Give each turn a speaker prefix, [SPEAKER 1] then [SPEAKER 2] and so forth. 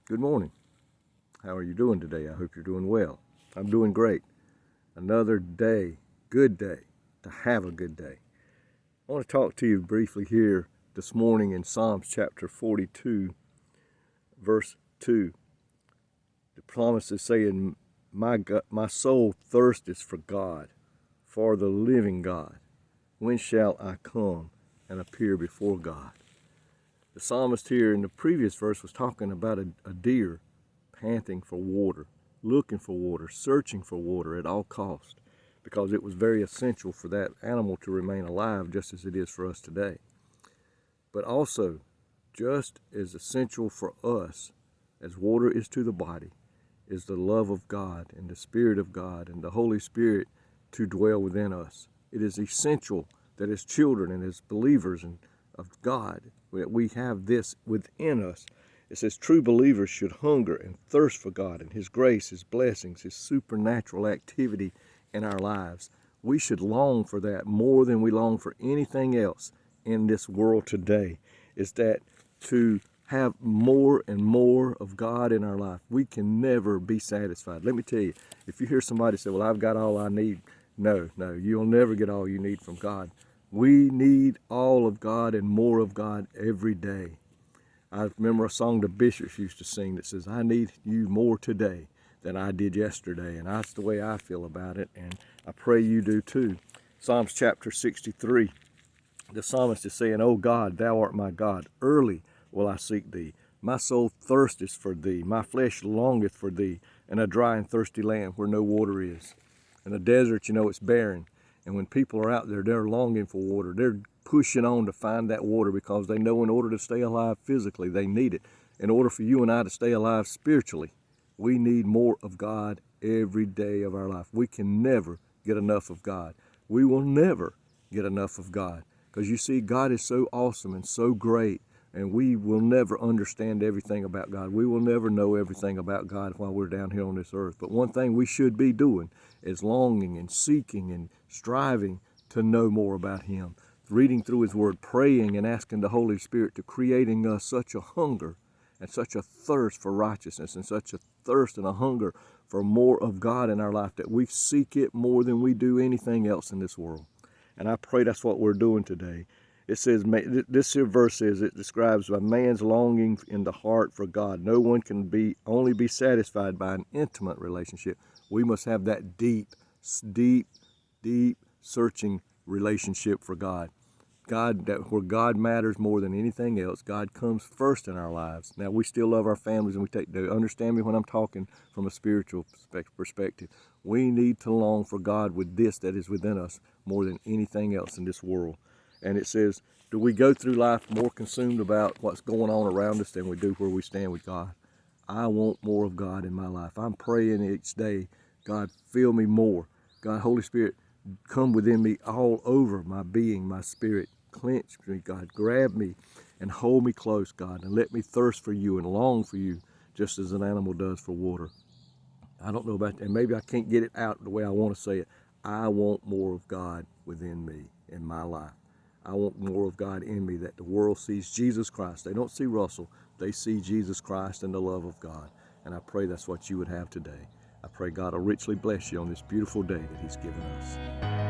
[SPEAKER 1] Good morning. How are you doing today? I hope you're doing well. I'm doing great. Another day, good day, to have a good day. I want to talk to you briefly here this morning in Psalms chapter 42, verse 2. The promise is saying, my soul thirsteth for God, for the living God. When shall I come and appear before God? The psalmist here in the previous verse was talking about a deer panting for water, looking for water, searching for water at all costs, because it was very essential for that animal to remain alive, just as it is for us today. But also, just as essential for us as water is to the body, is the love of God and the Spirit of God and the Holy Spirit to dwell within us. It is essential that as children and as believers of God, that we have this within us. It says true believers should hunger and thirst for God and His grace, His blessings, His supernatural activity in our lives. We should long for that more than we long for anything else in this world today, is that to have more and more of God in our life. We can never be satisfied. Let me tell you, if you hear somebody say, well, I've got all I need, no, you'll never get all you need from God. We need all of God and more of God every day. I remember a song the Bishops used to sing that says, I need you more today than I did yesterday. And that's the way I feel about it, and I pray you do too. Psalms chapter 63, the psalmist is saying, O God, thou art my God. Early will I seek thee. My soul thirsteth for thee. My flesh longeth for thee in a dry and thirsty land where no water is. In a desert, it's barren. And when people are out there, they're longing for water. They're pushing on to find that water because they know in order to stay alive physically, they need it. In order for you and I to stay alive spiritually, we need more of God every day of our life. We can never get enough of God. We will never get enough of God, because you see, God is so awesome and so great, and we will never understand everything about God. We will never know everything about God while we're down here on this earth. But one thing we should be doing is longing and seeking and striving to know more about Him, reading through His Word, praying and asking the Holy Spirit to creating us such a hunger and such a thirst for righteousness and such a thirst and a hunger for more of God in our life that we seek it more than we do anything else in this world. And I pray that's what we're doing today. It says, this here verse says, it describes a man's longing in the heart for God. No one can only be satisfied by an intimate relationship. We must have that deep searching relationship for God. Where God matters more than anything else. God comes first in our lives. Now, we still love our families, and understand me when I'm talking from a spiritual perspective. We need to long for God with this that is within us more than anything else in this world. And it says, do we go through life more consumed about what's going on around us than we do where we stand with God? I want more of God in my life. I'm praying each day, God, fill me more. God, Holy Spirit, come within me all over my being, my spirit. Clench me, God. Grab me and hold me close, God, and let me thirst for you and long for you just as an animal does for water. I don't know about that. And maybe I can't get it out the way I want to say it. I want more of God within me in my life. I want more of God in me, that the world sees Jesus Christ. They don't see Russell. They see Jesus Christ and the love of God. And I pray that's what you would have today. I pray God will richly bless you on this beautiful day that He's given us.